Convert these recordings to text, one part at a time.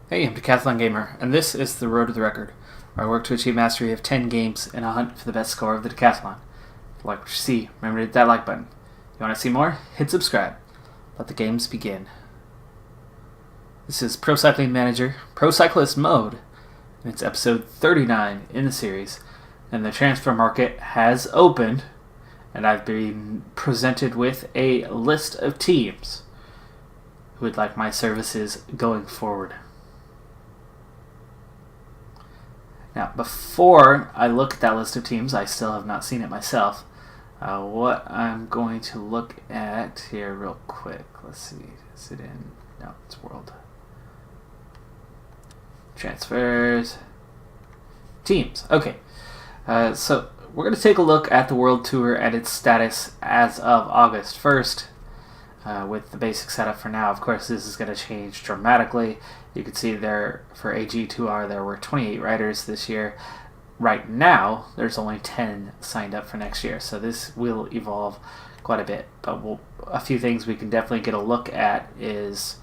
Hey, I'm Decathlon Gamer, and this is the Road to the Record, where I work to achieve mastery of 10 games in a hunt for the best score of the Decathlon. If you like what you see, remember to hit that like button. If you want to see more, hit subscribe. Let the games begin. This is Pro Cycling Manager, Pro Cyclist Mode, and it's episode 39 in the series, and the transfer market has opened, and I've been presented with a list of teams who would like my services going forward. Now, before I look at that list of teams, I still have not seen it myself. What I'm going to look at here real quick. Let's see. Is it in? No, it's World. Transfers. Teams. Okay. So we're going to take a look at the World Tour and its status as of August 1st. With the basic setup for now. Of course, this is going to change dramatically. You can see there for AG2R there were 28 riders this year. Right now, there's only 10 signed up for next year, so this will evolve quite a bit. But a few things we can definitely get a look at is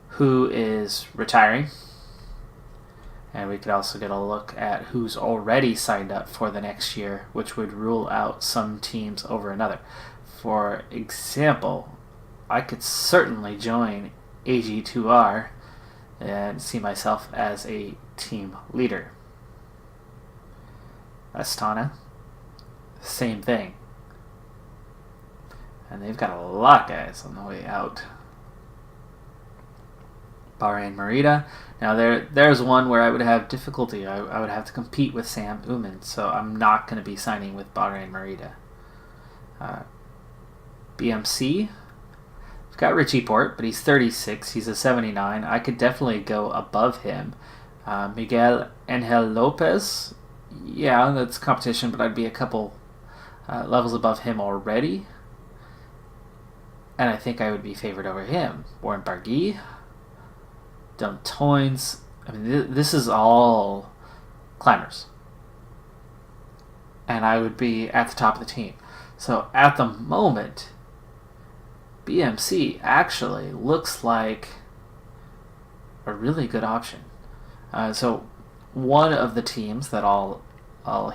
who is retiring, and we could also get a look at who's already signed up for the next year, which would rule out some teams over another. For example, I could certainly join AG2R and see myself as a team leader. Astana, same thing. And they've got a lot of guys on the way out. Bahrain Merida. Now there's one where I would have difficulty. I would have to compete with Sam Uman, so I'm not going to be signing with Bahrain Merida. BMC. Got Richie Port, but he's 36. He's a 79. I could definitely go above him. Miguel Angel Lopez. Yeah, that's competition, but I'd be a couple levels above him already. And I think I would be favored over him. Warren Barguil. Dylan Toynes. I mean, this is all climbers. And I would be at the top of the team. So at the moment, BMC actually looks like a really good option. So one of the teams that I'll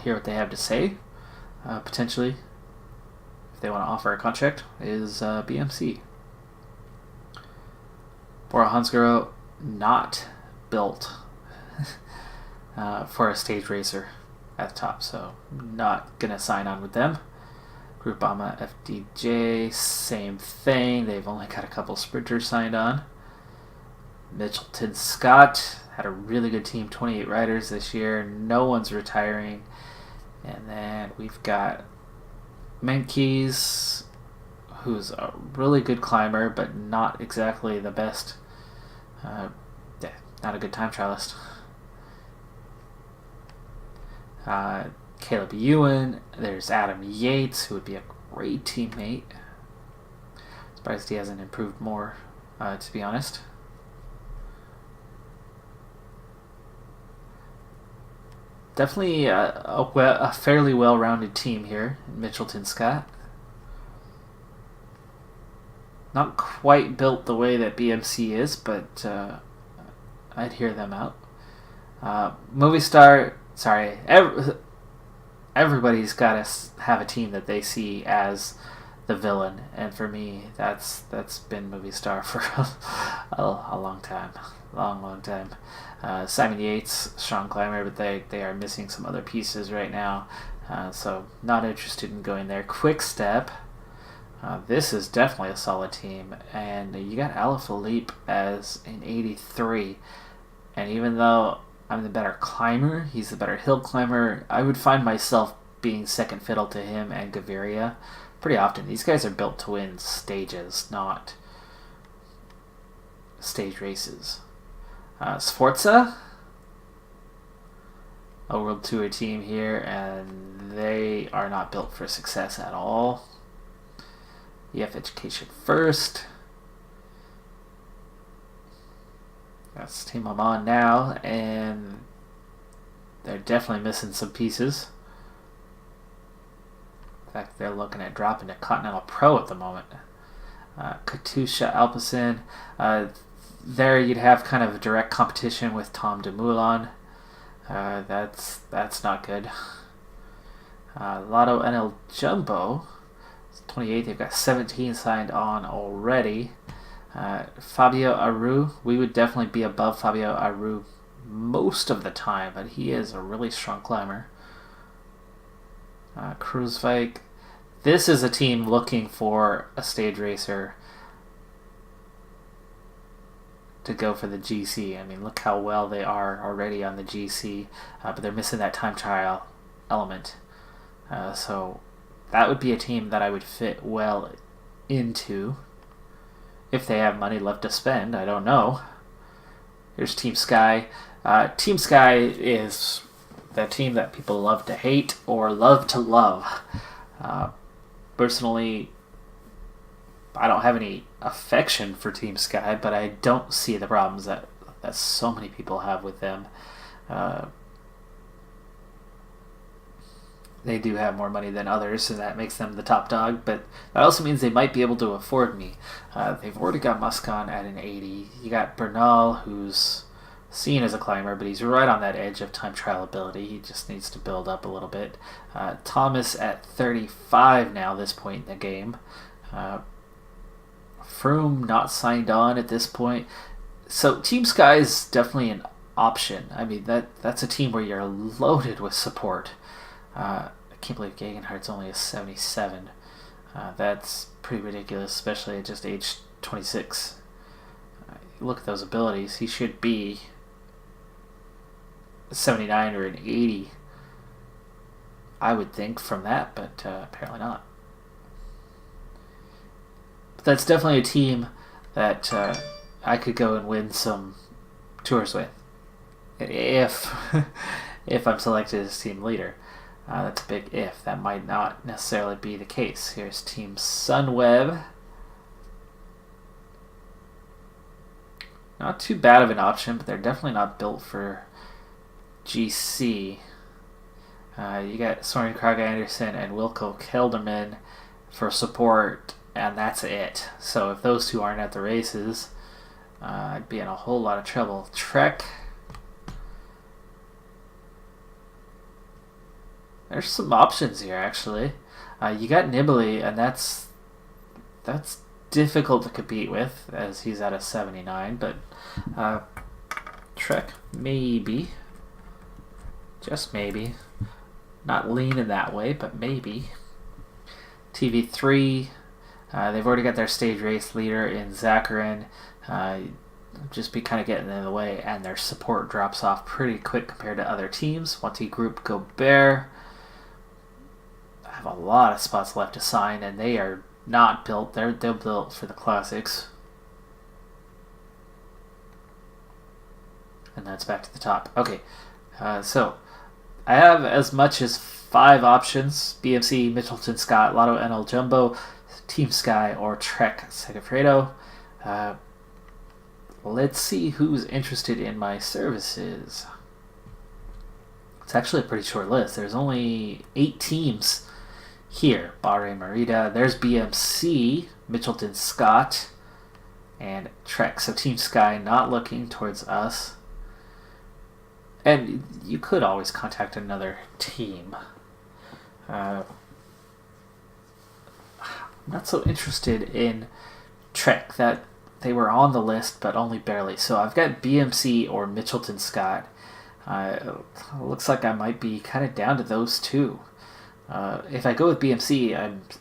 hear what they have to say, potentially, if they want to offer a contract, is BMC. Bora Hansgrohe, not built for a stage racer at the top, so not going to sign on with them. Groupama FDJ, same thing. They've only got a couple sprinters signed on. Mitchelton Scott had a really good team, 28 riders this year. No one's retiring. And then we've got Menkes, who's a really good climber, but not exactly the best. Not a good time trialist. Caleb Ewan, there's Adam Yates, who would be a great teammate. Surprised he hasn't improved more, to be honest. Definitely a fairly well-rounded team here in Mitchelton Scott. Not quite built the way that BMC is, but I'd hear them out. Movistar, sorry, everybody's got to have a team that they see as the villain, and for me, that's been Movistar for a long time, long time. Simon Yates, strong climber, but they are missing some other pieces right now, so not interested in going there. Quick Step, this is definitely a solid team, and you got Alaphilippe as an 83, and even though I'm the better climber, he's the better hill climber, I would find myself being second fiddle to him and Gaviria pretty often. These guys are built to win stages, not stage races. Sforza, a World Tour team here, and they are not built for success at all. EF Education First. That's the team I'm on now, and they're definitely missing some pieces. In fact, they're looking at dropping to Continental Pro at the moment. Katusha Alpecin. there you'd have kind of a direct competition with Tom Dumoulin. That's not good. Lotto NL Jumbo, 28. They've got 17 signed on already. Fabio Aru, we would definitely be above Fabio Aru most of the time, but he is a really strong climber. Kruiswijk. This is a team looking for a stage racer to go for the GC. I mean, look how well they are already on the GC, but they're missing that time trial element. So that would be a team that I would fit well into if they have money left to spend. I don't know. Here's Team Sky. Team Sky is the team that people love to hate or love to love. Personally, I don't have any affection for Team Sky, but I don't see the problems that so many people have with them. They do have more money than others, and that makes them the top dog, but that also means they might be able to afford me. They've already got Muscon at an 80. You got Bernal, who's seen as a climber, but he's right on that edge of time trial ability. He just needs to build up a little bit. Thomas at 35 now, this point in the game. Froome not signed on at this point. So Team Sky is definitely an option. I mean, that's a team where you're loaded with support. I can't believe Gegenhardt's only a 77. That's pretty ridiculous, especially at just age 26. Look at those abilities. He should be a 79 or an 80, I would think, from that, but apparently not. But that's definitely a team that I could go and win some tours with if I'm selected as team leader. That's a big if. That might not necessarily be the case. Here's Team Sunweb. Not too bad of an option, but they're definitely not built for GC. You got Soren Krage Anderson and Wilco Kelderman for support, and that's it. So if those two aren't at the races, I'd be in a whole lot of trouble. Trek. There's some options here, actually. You got Nibali, and that's difficult to compete with, as he's at a 79. But Trek, maybe, just maybe, not lean in that way, but maybe. TV3, they've already got their stage race leader in Zakarin. Just be kind of getting in the way, and their support drops off pretty quick compared to other teams. Wanty Group Gobert have a lot of spots left to sign, and they are not built. They're built for the classics. And that's back to the top. Okay, so I have as much as 5 options: BMC, Mitchelton Scott, Lotto NL Jumbo, Team Sky, or Trek Segafredo. Let's see who's interested in my services. It's actually a pretty short list. There's only 8 teams here. Bahrain Merida. There's BMC, Mitchelton Scott, and Trek. So Team Sky not looking towards us. And you could always contact another team. I'm not so interested in Trek. That they were on the list, but only barely. So I've got BMC or Mitchelton Scott. Looks like I might be kind of down to those two. If I go with BMC,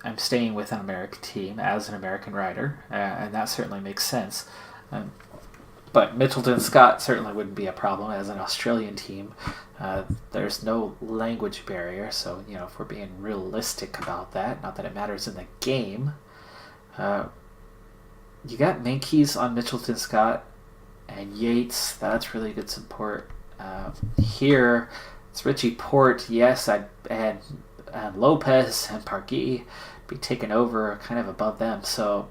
I'm staying with an American team as an American rider, and that certainly makes sense. But Mitchelton Scott certainly wouldn't be a problem as an Australian team. There's no language barrier, so if we're being realistic about that, not that it matters in the game. You got Menkes on Mitchelton Scott and Yates. That's really good support. Here, it's Richie Port. Yes, I'd add Lopez and Parguy be taken over kind of above them. So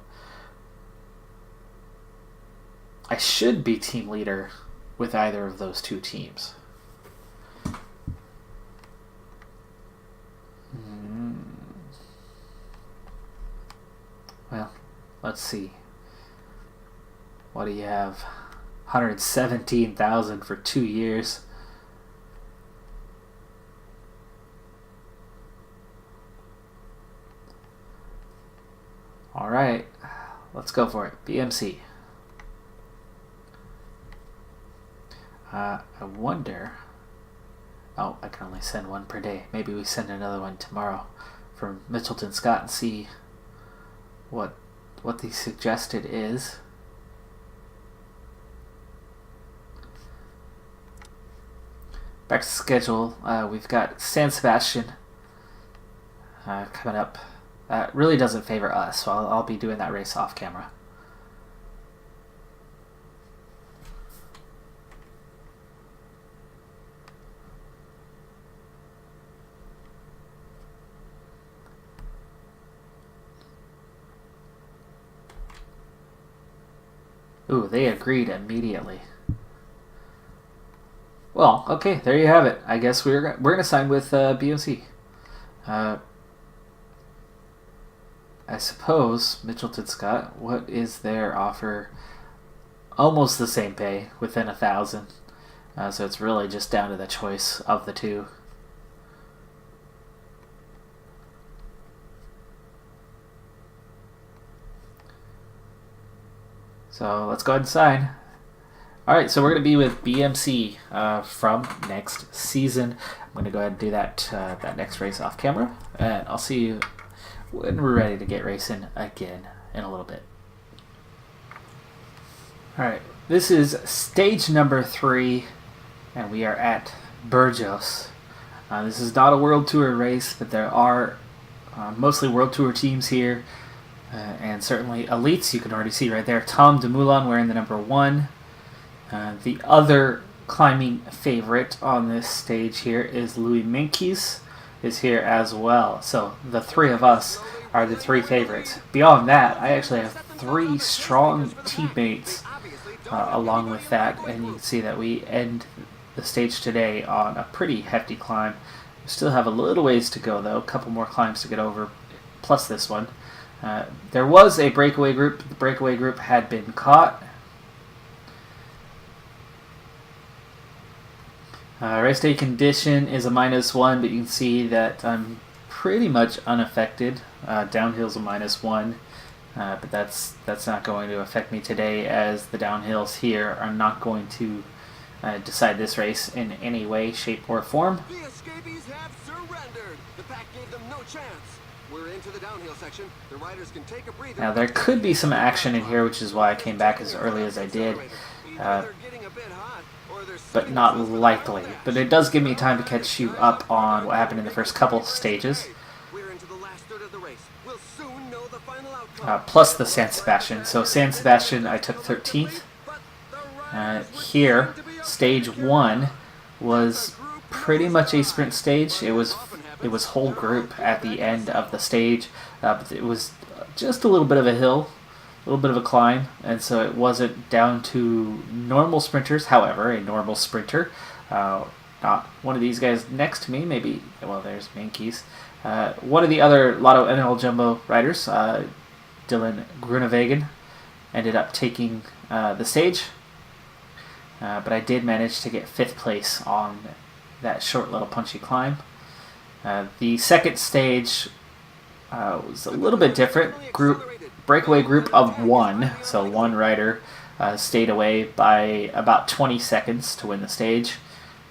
I should be team leader with either of those two teams. Well, let's see. What do you have? 117,000 for 2 years. All right, let's go for it. BMC. I wonder. Oh, I can only send one per day. Maybe we send another one tomorrow from Mitchelton Scott and see what the suggested is. Back to schedule. We've got San Sebastian coming up. Really doesn't favor us, so I'll be doing that race off camera. Ooh, they agreed immediately. Well, okay, there you have it. I guess we're gonna sign with BMC. I suppose Mitchelton Scott. What is their offer? Almost the same pay, within 1,000. So it's really just down to the choice of the two. So let's go ahead and sign. Alright, so we're going to be with BMC from next season. I'm going to go ahead and do that next race off camera, and I'll see you when we're ready to get racing again in a little bit. Alright, this is stage number 3, and we are at Burgos. This is not a World Tour race, but there are mostly World Tour teams here, and certainly elites. You can already see right there Tom Dumoulin wearing the number 1. The other climbing favorite on this stage here is Louis Meintjes is here as well. So the three of us are the 3 favorites. Beyond that, I actually have 3 strong teammates along with that, and you can see that we end the stage today on a pretty hefty climb. We still have a little ways to go though, a couple more climbs to get over, plus this one. There was a breakaway group. The breakaway group had been caught. Race day condition is a -1, but you can see that I'm pretty much unaffected. Downhill's a -1, but that's not going to affect me today, as the downhills here are not going to decide this race in any way, shape, or form. The escapees have surrendered. The pack gave them no chance. We're into the downhill section. The riders can take a breather. Now there could be some action in here, which is why I came back as early as I did. But not likely. But it does give me time to catch you up on what happened in the first couple stages. Plus the San Sebastian. So San Sebastian I took 13th. Here, stage 1 was pretty much a sprint stage. It was whole group at the end of the stage. But it was just a little bit of a hill. A little bit of a climb, and so it wasn't down to normal sprinters. However, a normal sprinter, not one of these guys next to me, maybe, well, there's Meintjes. One of the other Lotto NL Jumbo riders, Dylan Groenewegen, ended up taking the stage, but I did manage to get 5th place on that short little punchy climb. The second stage was a little bit different. Breakaway group of 1, so 1 rider stayed away by about 20 seconds to win the stage.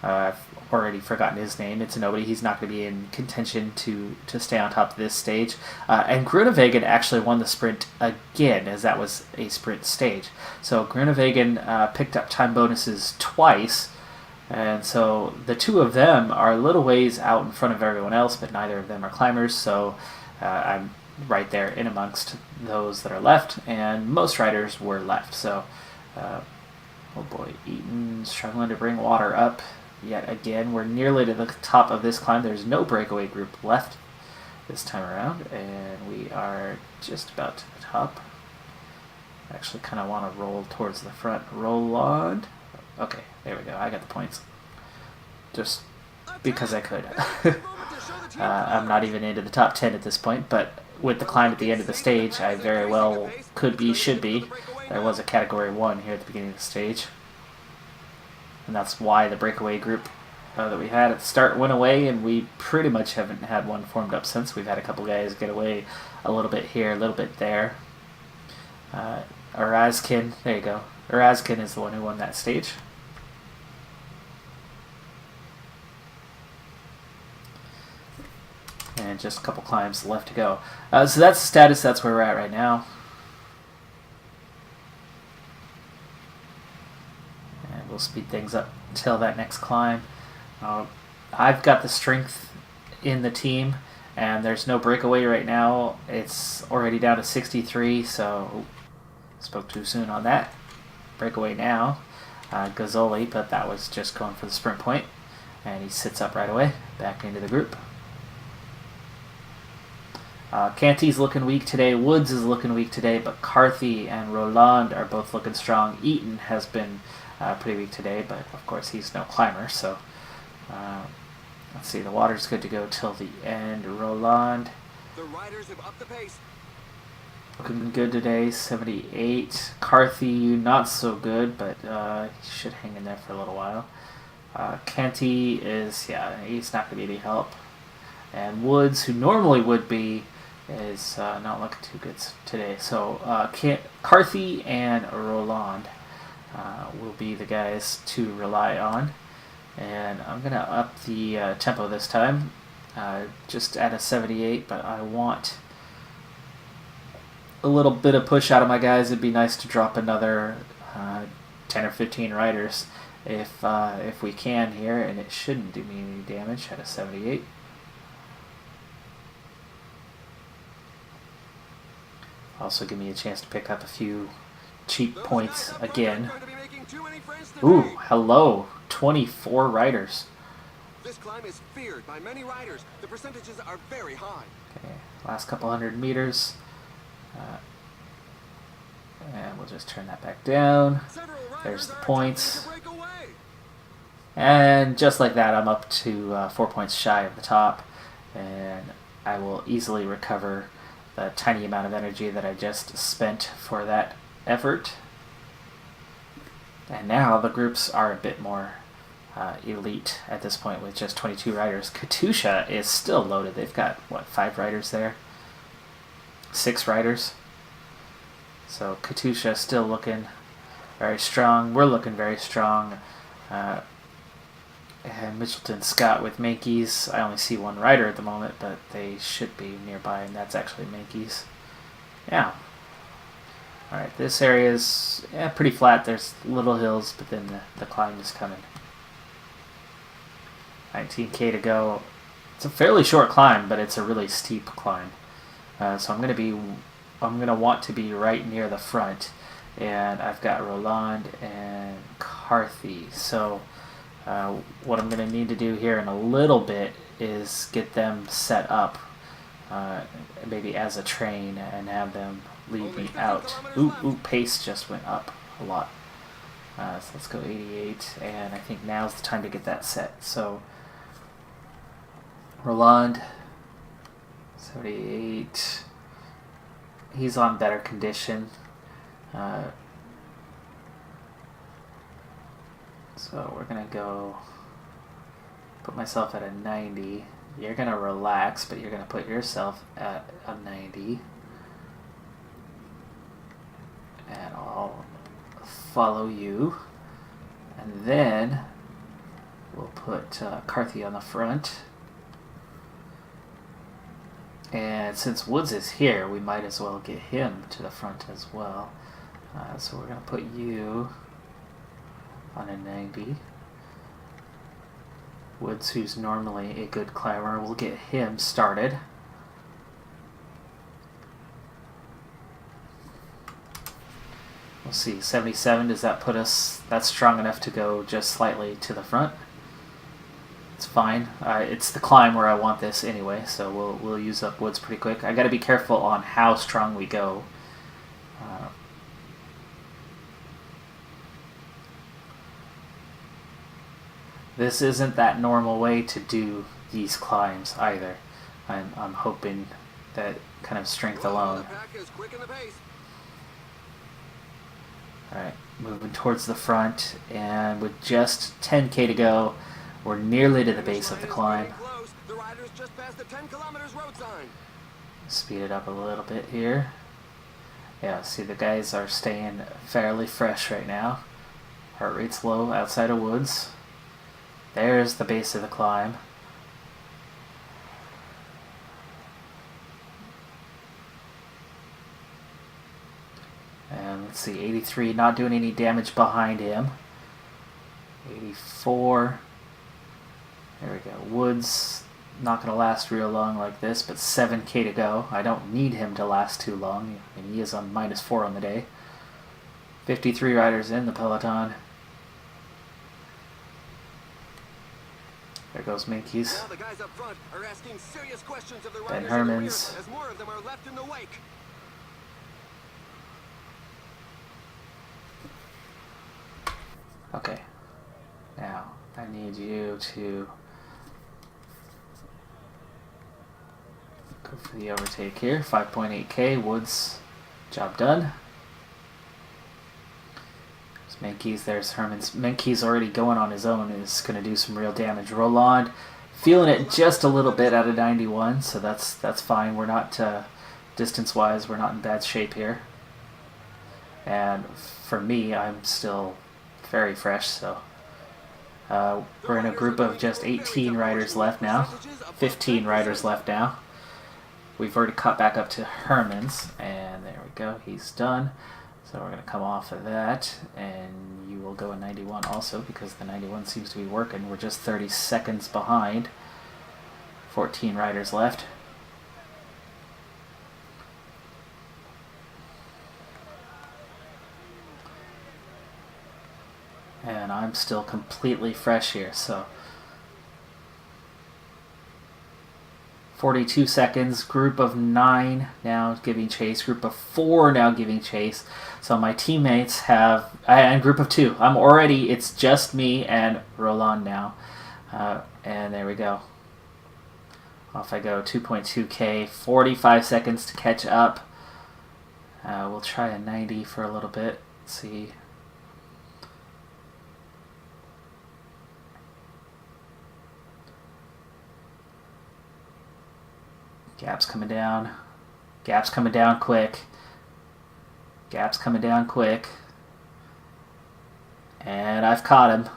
I've already forgotten his name. It's a nobody. He's not going to be in contention to stay on top of this stage. And Groenewegen actually won the sprint again, as that was a sprint stage. So Groenewegen picked up time bonuses twice, and so the 2 of them are a little ways out in front of everyone else, but neither of them are climbers, so I'm right there in amongst those that are left, and most riders were left. So, oh boy, Eaton struggling to bring water up yet again. We're nearly to the top of this climb. There's no breakaway group left this time around, and we are just about to the top. I actually kind of want to roll towards the front. Roll on. Okay, there we go. I got the points. Just because I could. I'm not even into the top 10 at this point, but with the climb at the end of the stage, I very well could be, should be. There was a category 1 here at the beginning of the stage. and that's why the breakaway group that we had at the start went away, and we pretty much haven't had one formed up since. We've had a couple guys get away a little bit here, a little bit there. Urazkin, there you go. Urazkin is the one who won that stage. And just a couple climbs left to go. So that's the status, that's where we're at right now. And we'll speed things up until that next climb. I've got the strength in the team, and there's no breakaway right now. It's already down to 63, so spoke too soon on that. Breakaway now. Gazzoli, but that was just going for the sprint point, and he sits up right away, back into the group. Canty's looking weak today. Woods is looking weak today, but Carthy and Roland are both looking strong. Eaton has been pretty weak today, but of course he's no climber, so let's see, the water's good to go till the end. Roland, The riders have upped the pace. looking good today, 78. Carthy, not so good, but he should hang in there for a little while. Canty is, he's not going to be any help. And Woods, who normally would be, is not looking too good today. So Carthy and Roland will be the guys to rely on. And I'm going to up the tempo this time, just at a 78, but I want a little bit of push out of my guys. It'd be nice to drop another 10 or 15 riders if we can here, and it shouldn't do me any damage at a 78. Also give me a chance to pick up a few cheap points again. Ooh, hello, 24 riders. This climb is feared by many riders. The percentages are very high. Okay, last couple 100 meters. And we'll just turn that back down. There's the points. And just like that, I'm up to 4 points shy of the top. And I will easily recover the tiny amount of energy that I just spent for that effort. And now the groups are a bit more elite at this point with just 22 riders. Katusha is still loaded. They've got, what, 5 riders there? 6 riders. So Katusha still looking very strong. We're looking very strong. And Mitchelton Scott with Mankeys. I only see 1 rider at the moment, but they should be nearby, and that's actually Mankeys. Yeah. Alright, this area is pretty flat. There's little hills, but then the climb is coming. 19k to go. It's a fairly short climb, but it's a really steep climb. So I'm gonna want to be right near the front, and I've got Roland and Carthy. So what I'm going to need to do here in a little bit is get them set up, maybe as a train, and have them lead me out. Ooh, pace just went up a lot. So let's go 88, and I think now's the time to get that set. So Roland, 78. He's on better condition. So we're going to go put myself at a 90. You're going to relax, but you're going to put yourself at a 90. And I'll follow you. And then we'll put Carthy on the front. And since Woods is here, we might as well get him to the front as well. So we're going to put you on a 90. Woods, who's normally a good climber, we'll get him started. We'll see, 77, does that put us, that's strong enough to go just slightly to the front. It's fine. It's the climb where I want this anyway, so we'll use up Woods pretty quick. I got to be careful on how strong we go. This isn't that normal way to do these climbs either. I'm hoping that kind of strength alone. Alright, moving towards the front, and with just 10k to go, we're nearly to the base of the climb. The riders just passed the 10 kilometers road sign. Speed it up a little bit here. Yeah, see the guys are staying fairly fresh right now. Heart rate's low outside of woods. There's the base of the climb. And let's see, 83 not doing any damage behind him. 84. There we go. Woods not going to last real long like this, but 7k to go. I don't need him to last too long. I mean, he is on -4 on the day. 53 riders in the peloton. There goes Minkies. Now the guys up front are asking serious questions of the Ben riders Hermans. in the rear, as more of them are left in the wake. Okay. Now, I need you to go for the overtake here. 5.8k, Woods, job done. There's Minkies, there's Hermans. Minkies already going on his own, is going to do some real damage. Roland, feeling it just a little bit out of 91, so that's fine. We're not, distance-wise, we're not in bad shape here. And for me, I'm still very fresh, so we're in a group of just 18 riders left now. 15 riders left now. We've already cut back up to Hermans, and there we go, he's done. So we're going to come off of that, and you will go in 91 also, because the 91 seems to be working. We're just 30 seconds behind. 14 riders left. And I'm still completely fresh here, so 42 seconds, group of 9 now giving chase, group of 4 now giving chase. So my teammates have, and group of 2, I'm already, it's just me and Roland now. And there we go. Off I go, 2.2k, 45 seconds to catch up. We'll try a 90 for a little bit, let's see. Gap's coming down. Gap's coming down quick. Gap's coming down quick. And I've caught him.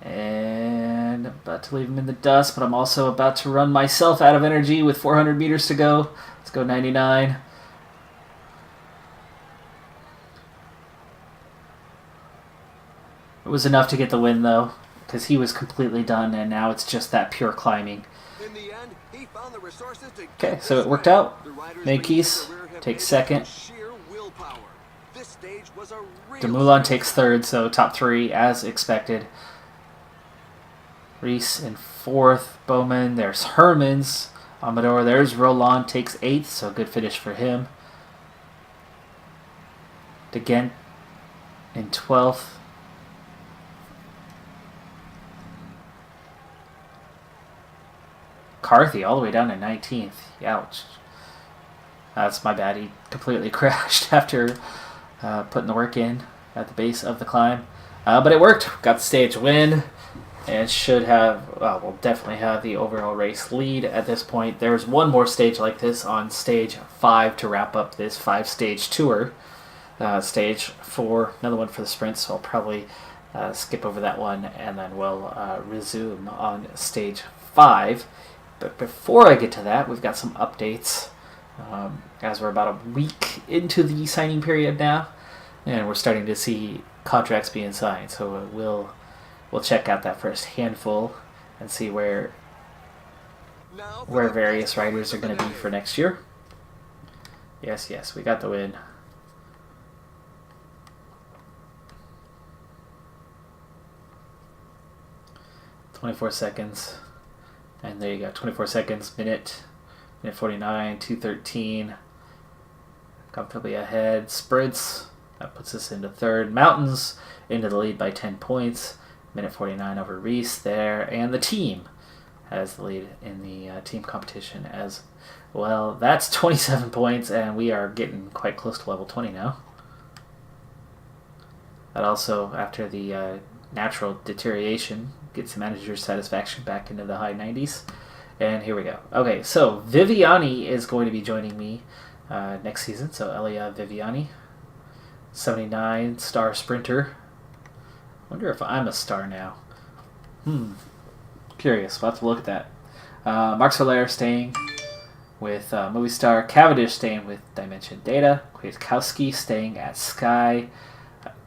And about to leave him in the dust, but I'm also about to run myself out of energy with 400 meters to go. Let's go 99. It was enough to get the win, though, because he was completely done, and now it's just that pure climbing. In the end, he found the resources to Okay, get so this it worked win. out. The riders Minkies beneath the rear have takes made it second. sheer willpower. This stage was a real Demoulin takes third, so top 3 as expected. Reese in 4th. Bowman, there's Hermans. Amador, there's Roland, takes 8th, so good finish for him. DeGent in 12th. Carthy all the way down to 19th. Ouch. That's my bad. He completely crashed after putting the work in at the base of the climb. But it worked. Got the stage win. And should have, well, we'll definitely have the overall race lead at this point. There's one more stage like this on stage 5 to wrap up this 5-stage tour. Stage 4, another one for the sprint, so I'll probably skip over that one, and then we'll resume on stage 5. But before I get to that, we've got some updates, as we're about a week into the signing period now, and we're starting to see contracts being signed. So we'll check out that first handful and see where various riders are going to be for next year. Yes, we got the win. "24 seconds. And there you go, 24 seconds, minute 49, 2:13. Comfortably ahead. Sprints, that puts us into 3rd. Mountains into the lead by 10 points. Minute 49 over Reese there. And the team has the lead in the team competition as well. That's 27 points, and we are getting quite close to level 20 now. That also, after the natural deterioration, gets the manager's satisfaction back into the high 90s. And here we go. Okay, so Viviani is going to be joining me next season. So Elia Viviani, 79 star sprinter. Wonder if I'm a star now. Curious. We'll have to look at that. Mark Soler staying with Movistar. Cavendish staying with Dimension Data. Kwiatkowski staying at Sky.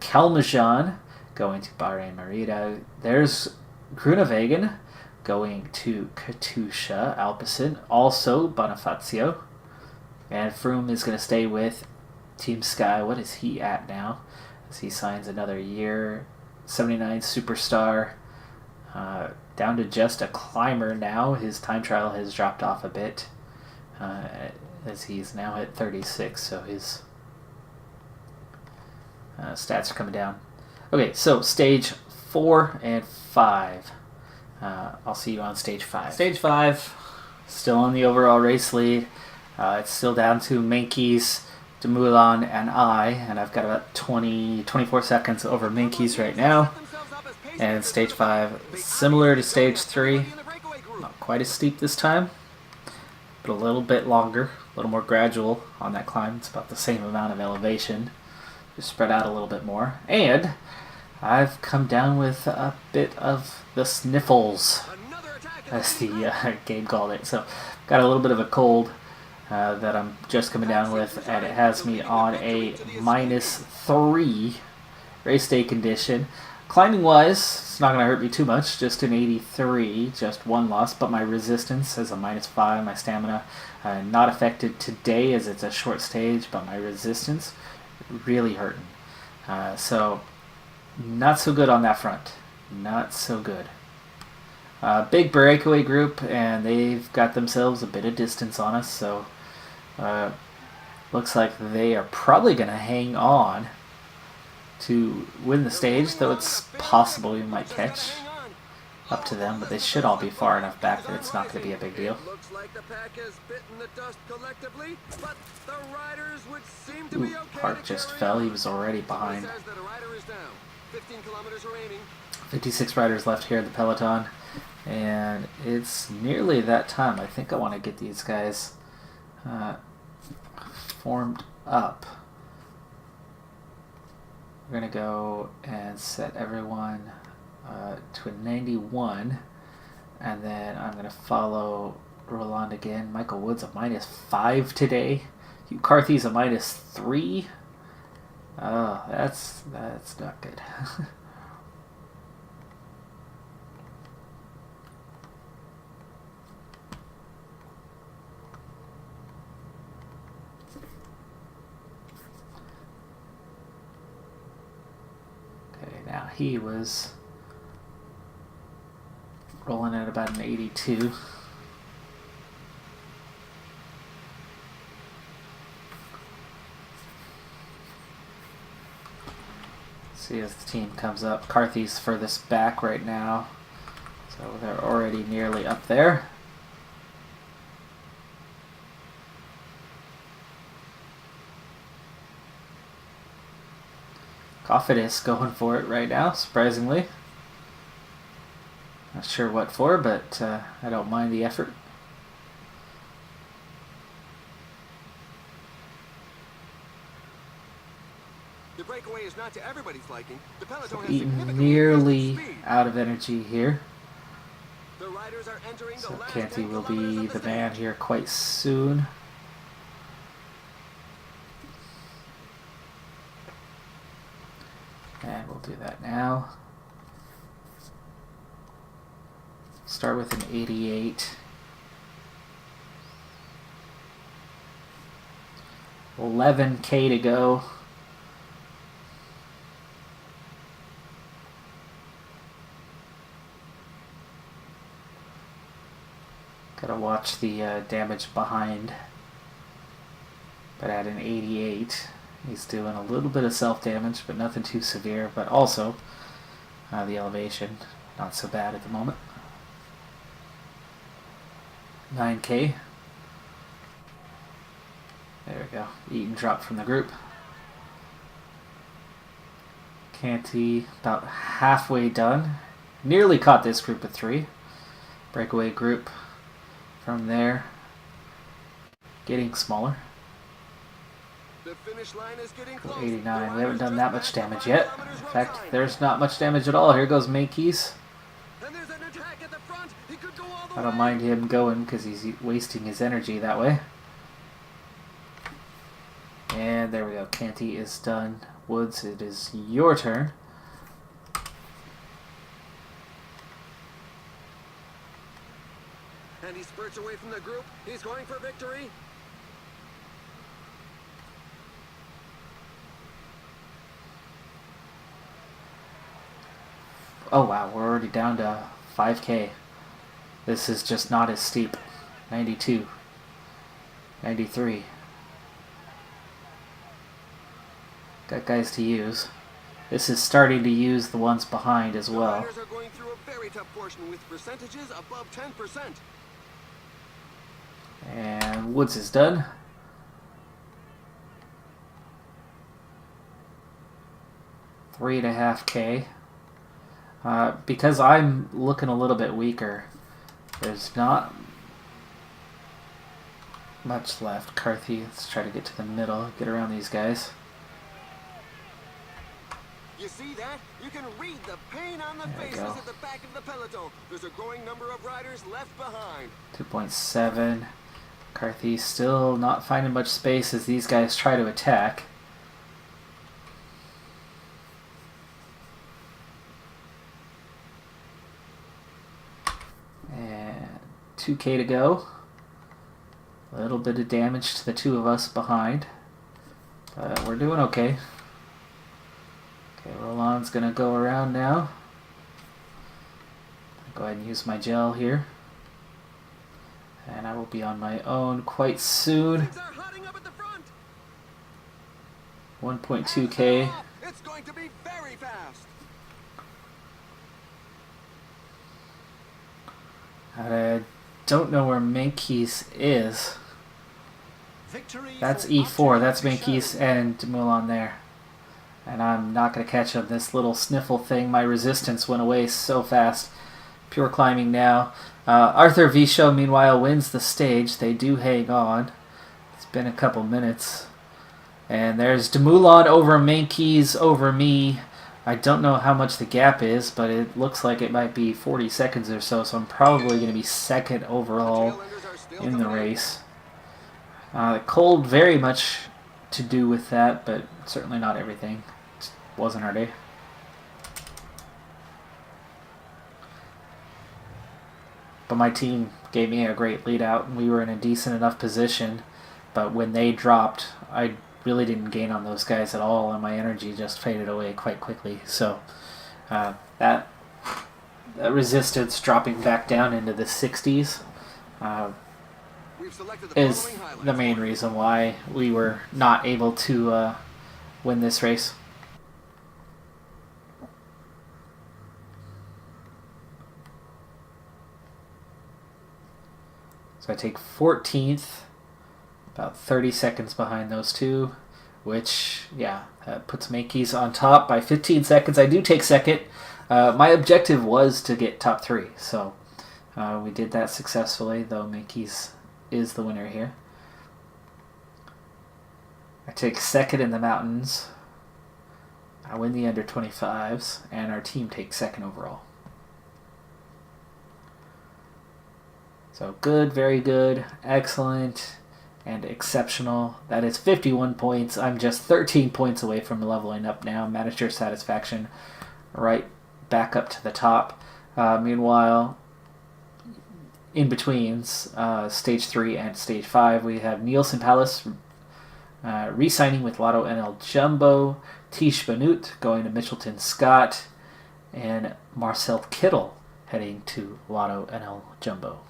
Kalmajan going to Bahrain Merida. There's Grunewagen going to Katusha Alpecin. Also Bonifacio. And Froome is going to stay with Team Sky. What is he at now? As he signs another year. 79 Superstar. Down to just a climber now. His time trial has dropped off a bit. As he's now at 36. So his stats are coming down. Okay, so stage 4 and 5. I'll see you on stage 5. Stage 5, still on the overall race lead. It's still down to Meintjes, Dumoulin, and I've got about 24 seconds over Meintjes right now. And stage 5, similar to stage 3, not quite as steep this time, but a little bit longer, a little more gradual on that climb. It's about the same amount of elevation, just spread out a little bit more. And I've come down with a bit of the sniffles, as the game called it. So got a little bit of a cold that I'm just coming down with, and it has me on a -3 race day condition. Climbing wise, it's not going to hurt me too much, just an 83, just one loss, but my resistance is a -5, my stamina not affected today as it's a short stage, but my resistance really hurting. So not so good on that front. Not so good. Big breakaway group, and they've got themselves a bit of distance on us, so looks like they are probably going to hang on to win the stage, though it's possible we might catch up to them, but they should all be far enough back that it's not going to be a big deal. Ooh, Hart just fell. He was already behind. 56 riders left here in the peloton, and it's nearly that time. I think I want to get these guys formed up. We're going to go and set everyone to a 91, and then I'm going to follow Roland again. Michael Woods a -5 today. Hugh Carthy's a -3. Oh, that's not good. Now he was rolling at about an 82. See as the team comes up. Carthy's furthest back right now, so they're already nearly up there. Cofidis going for it right now, surprisingly. Not sure what for, but I don't mind the effort. The breakaway is not to everybody's liking. The peloton So has Eaton nearly out of energy here. The riders are entering So the last Canty 10 will kilometers be of the the man stage. here quite soon. And we'll do that now. Start with an 88. 11K to go. Gotta watch the damage behind. But at an 88, he's doing a little bit of self-damage, but nothing too severe. But also, the elevation, not so bad at the moment. 9K. There we go. Eaton dropped from the group. Canty about halfway done. Nearly caught this group of 3. Breakaway group from there. Getting smaller. The finish line is getting close. 89. We haven't done that much damage yet. In fact, there's not much damage at all. Here goes Makeys. And there's an attack at the front. He could go all the I don't way. mind him going because he's wasting his energy that way. And there we go. Canty is done. Woods, it is your turn. And he spurts away from the group. He's going for victory. Oh wow, we're already down to 5k. This is just not as steep. 92. 93. Got guys to use. This is starting to use the ones behind as The well. riders are going through a very tough portion with percentages above 10%. And Woods is done. Three and a half K. Because I'm looking a little bit weaker, there's not much left. Carthy, let's try to get to the middle, get around these guys. You see that? You can read the pain on the There we faces go. at the back of the peloton. There's a growing number of riders left behind. 2.7. Carthy still not finding much space as these guys try to attack. And 2k to go. A little bit of damage to the two of us behind. But we're doing okay. Okay, Roland's going to go around now. Go ahead and use my gel here. And I will be on my own quite soon. Things are hotting up at the front. 1.2k. It's going to be very fast. I don't know where Mankis is. Victory That's for E4. That's Archer Mankis Show. and Demoulin there. And I'm not going to catch up. This little sniffle thing, my resistance went away so fast. Pure climbing now. Arthur Vichot, meanwhile, wins the stage. They do hang on. It's been a couple minutes. And there's Demoulin over Mankis over me. I don't know how much the gap is, but it looks like it might be 40 seconds or so, so I'm probably going to be second overall Tailenders are still in the coming in. race. Cold very much to do with that, but certainly not everything. It wasn't our day. But my team gave me a great lead out, and we were in a decent enough position. But when they dropped, I really didn't gain on those guys at all, and my energy just faded away quite quickly. So that resistance dropping back down into the 60s We've selected the is following highlights. the main reason why we were not able to win this race. So I take 14th, about 30 seconds behind those two, which, yeah, that puts Mankis on top by 15 seconds. I do take second. My objective was to get top 3, so we did that successfully, though Mankis is the winner here. I take second in the mountains. I win the under 25s, and our team takes second overall. So good, very good, excellent, and exceptional. That is 51 points. I'm just 13 points away from leveling up now. Manager satisfaction right back up to the top. Meanwhile, in betweens, stage 3 and stage 5, we have Nielsen Palace re-signing with Lotto NL Jumbo, Tish Benut going to Mitchelton Scott, and Marcel Kittel heading to Lotto NL Jumbo.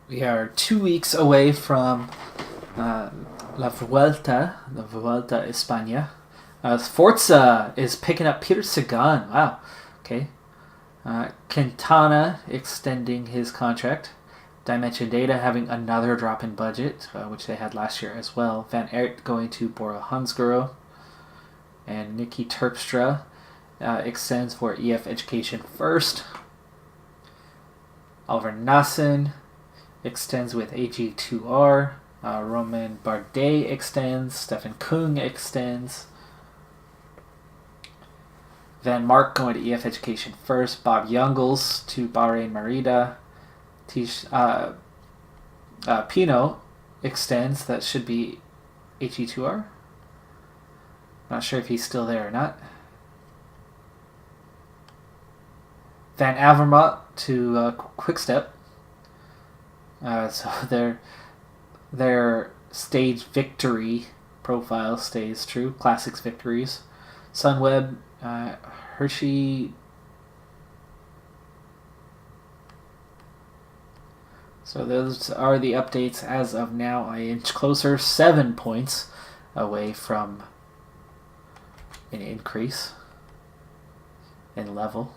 We are 2 weeks away from La Vuelta, the Vuelta España. Forza is picking up Peter Sagan. Wow. Okay. Quintana extending his contract. Dimension Data having another drop in budget, which they had last year as well. Van Aert going to Bora Hansgrohe. And Nicky Terpstra extends for EF Education First. Oliver Nassen extends with AG2R. Romain Bardet extends. Stefan Kung extends. Van Mark going to EF Education First. Bob Jungels to Bahrain Merida. Pino extends. That should be AG2R. Not sure if he's still there or not. Van Avermaet to Quickstep. So their stage victory profile stays true. Classics victories. Sunweb, Hershey. So those are the updates as of now. I inch closer, 7 points away from an increase in level.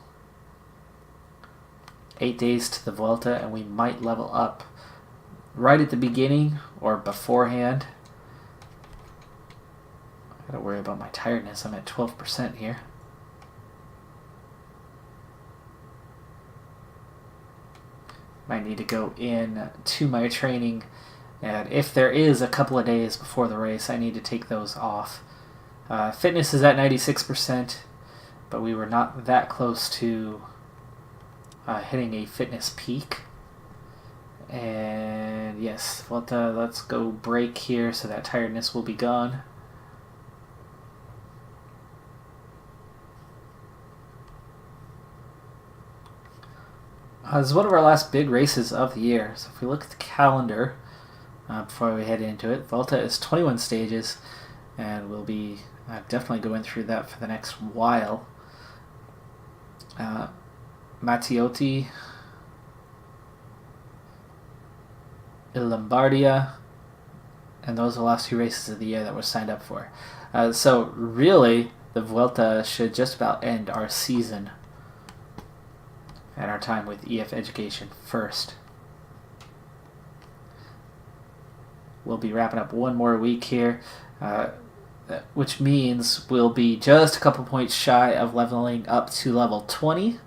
8 days to the Vuelta, and we might level up right at the beginning or beforehand. I gotta worry about my tiredness. I'm at 12% here. Might need to go in to my training, and if there is a couple of days before the race, I need to take those off. Fitness is at 96%, but we were not that close to hitting a fitness peak. And yes, let's go break here so that tiredness will be gone. This is one of our last big races of the year. So if we look at the calendar before we head into it, Vuelta is 21 stages, and we'll be definitely going through that for the next while. Mattioti, Lombardia, and those are the last 2 races of the year that we're signed up for. So really, the Vuelta should just about end our season and our time with EF Education First. We'll be wrapping up one more week here, which means we'll be just a couple points shy of leveling up to level 20.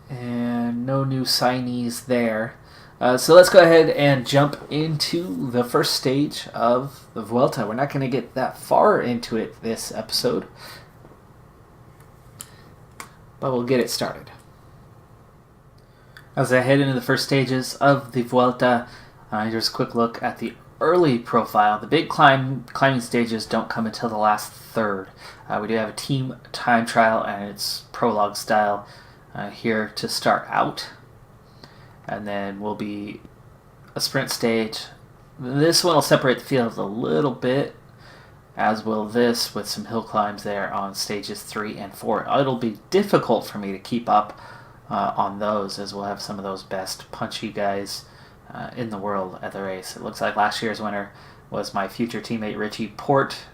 And no new signees there. So let's go ahead and jump into the first stage of the Vuelta. We're not going to get that far into it this episode, but we'll get it started. As I head into the first stages of the Vuelta, here's a quick look at the early profile. The big climbing stages don't come until the last third. We do have a team time trial, and it's prologue style here to start out. And then will be a sprint stage. This one will separate the field a little bit, as will this, with some hill climbs there on stages 3 and 4. It'll be difficult for me to keep up on those, as we'll have some of those best punchy guys in the world at the race. It looks like last year's winner was my future teammate Richie Porte.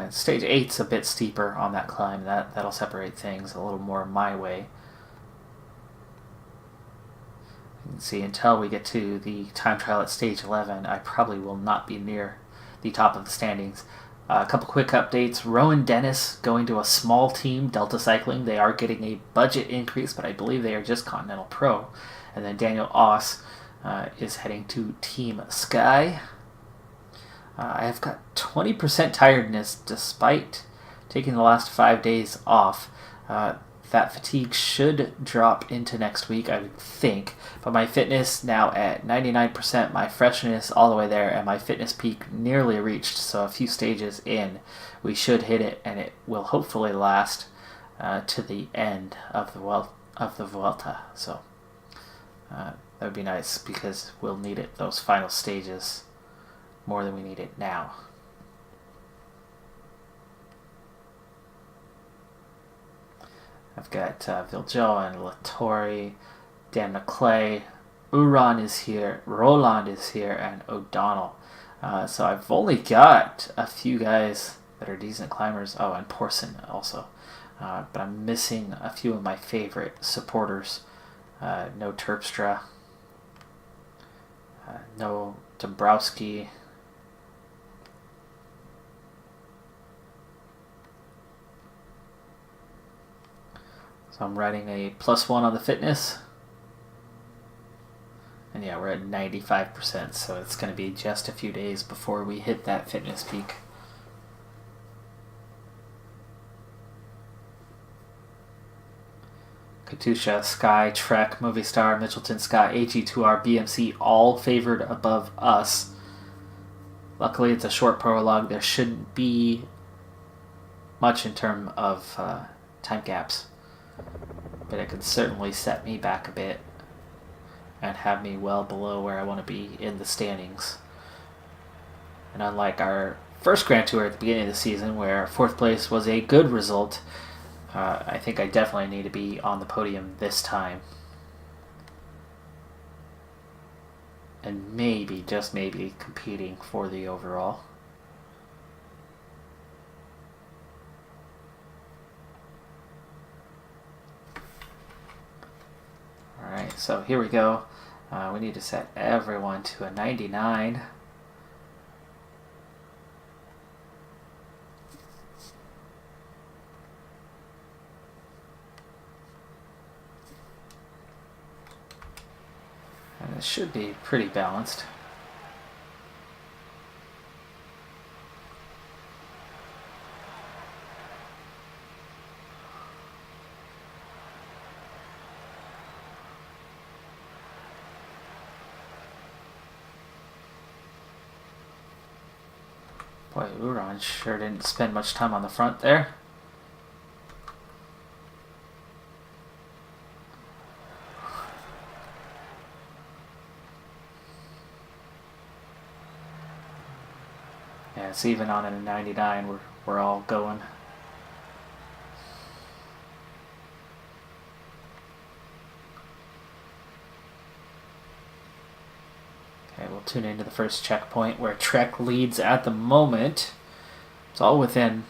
Stage 8's a bit steeper on that climb. That'll separate things a little more my way. You can see until we get to the time trial at stage 11, I probably will not be near the top of the standings. A couple quick updates. Rowan Dennis going to a small team, Delta Cycling. They are getting a budget increase, but I believe they are just Continental Pro. And then Daniel Oss is heading to Team Sky. I have got 20% tiredness despite taking the last 5 days off. That fatigue should drop into next week, I would think. But my fitness now at 99%, my freshness all the way there, and my fitness peak nearly reached. So a few stages in, we should hit it, and it will hopefully last to the end of the Vuelta. So that would be nice, because we'll need it those final stages more than we need it now. I've got Viljoen, Lattori, Dan McClay, Uran is here, Roland is here, and O'Donnell. So I've only got a few guys that are decent climbers. Oh, and Porson also. But I'm missing a few of my favorite supporters. No Terpstra. No Dombrowski. So I'm riding a +1 on the fitness. And yeah, we're at 95%, so it's going to be just a few days before we hit that fitness peak. Katusha, Sky, Trek, Movistar, Mitchelton, Scott, AG2R, BMC, all favored above us. Luckily, it's a short prologue. There shouldn't be much in terms of time gaps. But it could certainly set me back a bit and have me well below where I want to be in the standings. And unlike our first Grand Tour at the beginning of the season, where 4th place was a good result, I think I definitely need to be on the podium this time. And maybe, just maybe, competing for the overall. Alright, so here we go. We need to set everyone to a 99. And it should be pretty balanced. Boy, Uran sure didn't spend much time on the front there. Yeah, it's even on a 99. We're all going. Okay, we'll tune into the first checkpoint where Trek leads at the moment. It's all within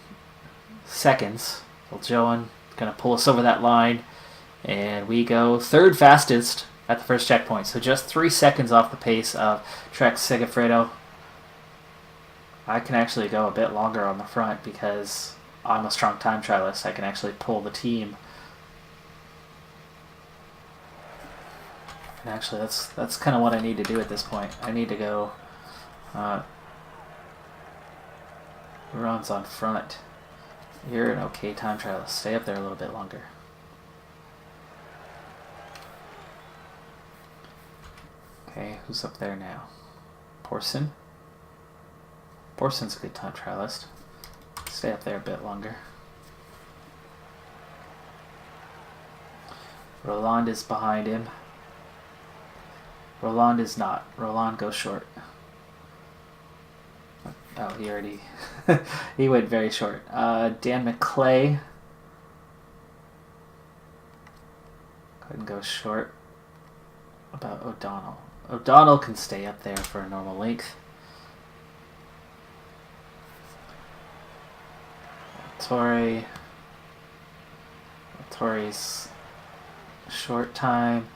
seconds. Well, Joan gonna pull us over that line, and we go 3rd fastest at the first checkpoint. So just 3 seconds off the pace of Trek Segafredo. I can actually go a bit longer on the front because I'm a strong time trialist. I can actually pull the team. And actually, that's kind of what I need to do at this point. I need to go. Uran's on front. You're an okay time trialist. Stay up there a little bit longer. Okay, who's up there now? Porson. Porson's a good time trialist. Stay up there a bit longer. Roland is behind him. Roland is not. Roland goes short. Oh, he already... he went very short. Dan McClay. Couldn't go short. About O'Donnell. O'Donnell can stay up there for a normal length. Torre's short time.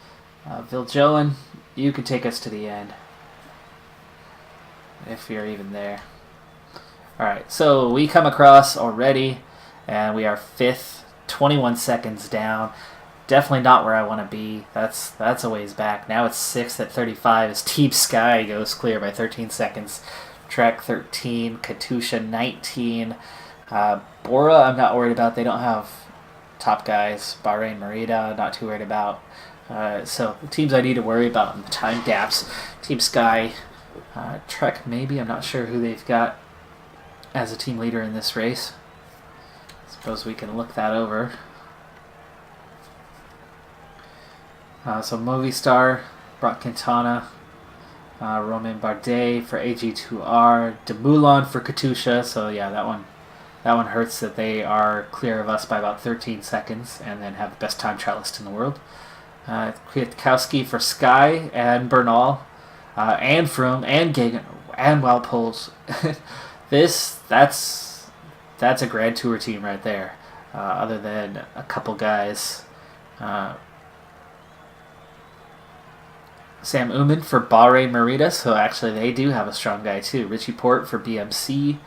Viljoen, you can take us to the end. If you're even there. Alright, so we come across already, and we are 5th, 21 seconds down. Definitely not where I want to be. That's a ways back. Now it's 6th at 35 as Team Sky goes clear by 13 seconds. Trek 13, Katusha 19. Bora, I'm not worried about. They don't have top guys. Bahrain Merida, not too worried about. So the teams I need to worry about in the time gaps. Team Sky, Trek maybe. I'm not sure who they've got as a team leader in this race. Suppose we can look that over. So Movistar brought Quintana. Romain Bardet for AG2R. Demoulin for Katusha. So yeah, that one hurts that they are clear of us by about 13 seconds and then have the best time trialist in the world. Kwiatkowski for Sky and Bernal, and Froome and Gagan and Wout Poels. That's a Grand Tour team right there. Other than a couple guys. Sam Oomen for Bahrain Merida, so actually they do have a strong guy too. Richie Porte for BMC.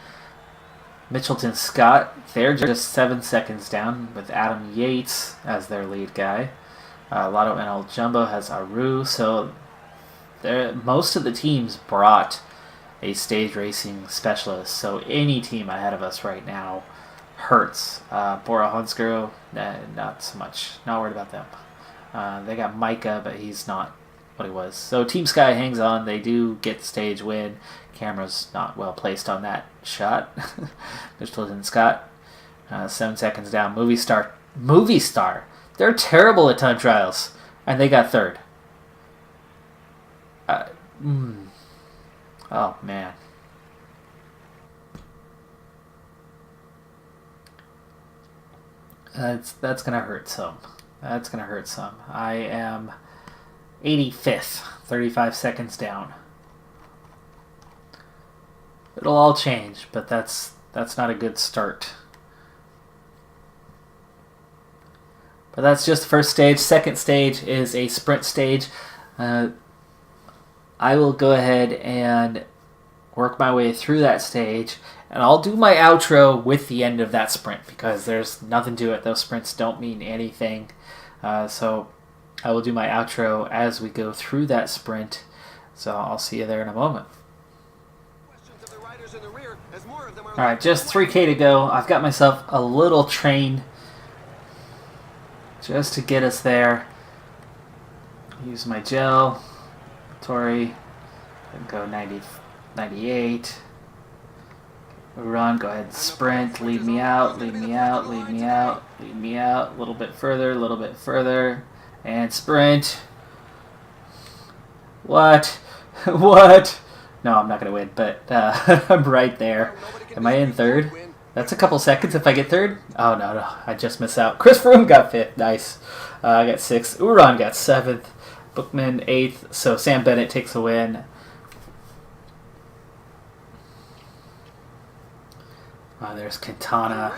Mitchelton Scott, they're just 7 seconds down with Adam Yates as their lead guy. Lotto NL Jumbo has Aru, so most of the teams brought a stage racing specialist, so any team ahead of us right now hurts. Bora Hansgrohe, not so much. Not worried about them. They got Micah, but he's not what he was. So Team Sky hangs on. They do get the stage win. Camera's not well placed on that shot. Mitchelton Scott, 7 seconds down. Movie Star. They're terrible at time trials, and they got third. Oh man. That's gonna hurt some. I am 85th, 35 seconds down. It'll all change, but that's not a good start. But that's just the first stage. Second stage is a sprint stage. I will go ahead and work my way through that stage, and I'll do my outro with the end of that sprint because there's nothing to it. Those sprints don't mean anything. So I will do my outro as we go through that sprint. So I'll see you there in a moment. Alright, just 3K to go. I've got myself a little train just to get us there. Use my gel. Tori. And go 90, 98. Run, go ahead and sprint. Lead me out, lead me out, lead me out, lead me out. A little bit further. And sprint. What? What? No, I'm not going to win, but I'm right there. Am I in third? That's a couple seconds if I get third. Oh, no. I just missed out. Chris Froome got 5th. Nice. I got 6th. Uran got 7th. Bookman 8th. So Sam Bennett takes the win. There's Quintana.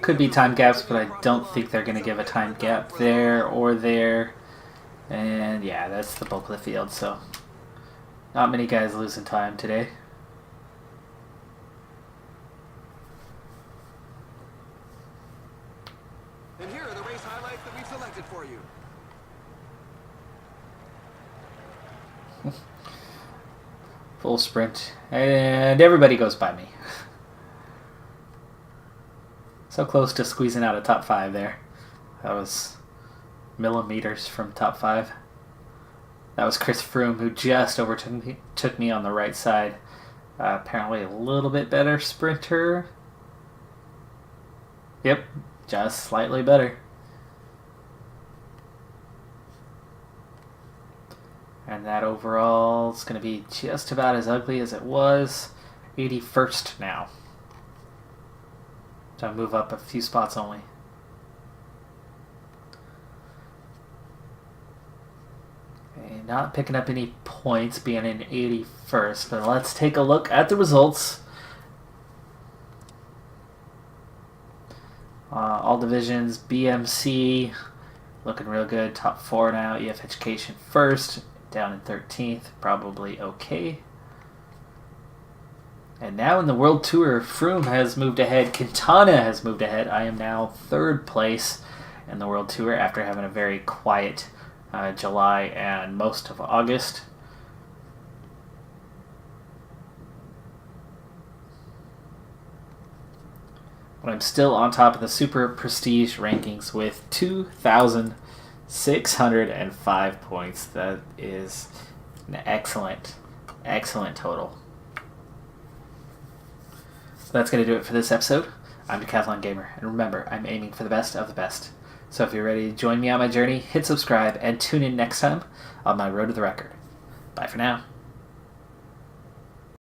Could be time gaps, but I don't think they're going to give a time gap there or there. And yeah, that's the bulk of the field, so not many guys losing time today. And here are the race highlights that we've selected for you. Full sprint, and everybody goes by me. So close to squeezing out a top 5 there. That was millimeters from top 5. That was Chris Froome, who just took me on the right side. Apparently a little bit better sprinter. Yep, just slightly better. And that overall is going to be just about as ugly as it was. 81st now. So I move up a few spots only. Okay, not picking up any points being in 81st, but let's take a look at the results. All divisions, BMC looking real good. Top 4 now. EF Education first. Down in 13th, probably okay. And now in the World Tour, Froome has moved ahead. Quintana has moved ahead. I am now 3rd place in the World Tour after having a very quiet July and most of August. But I'm still on top of the Super Prestige rankings with 2,605 points. That is an excellent total. So that's going to do it for this episode. I'm Decathlon Gamer, and remember, I'm aiming for the best of the best. So if you're ready to join me on my journey, hit subscribe and tune in next time on my road to the record. Bye for now.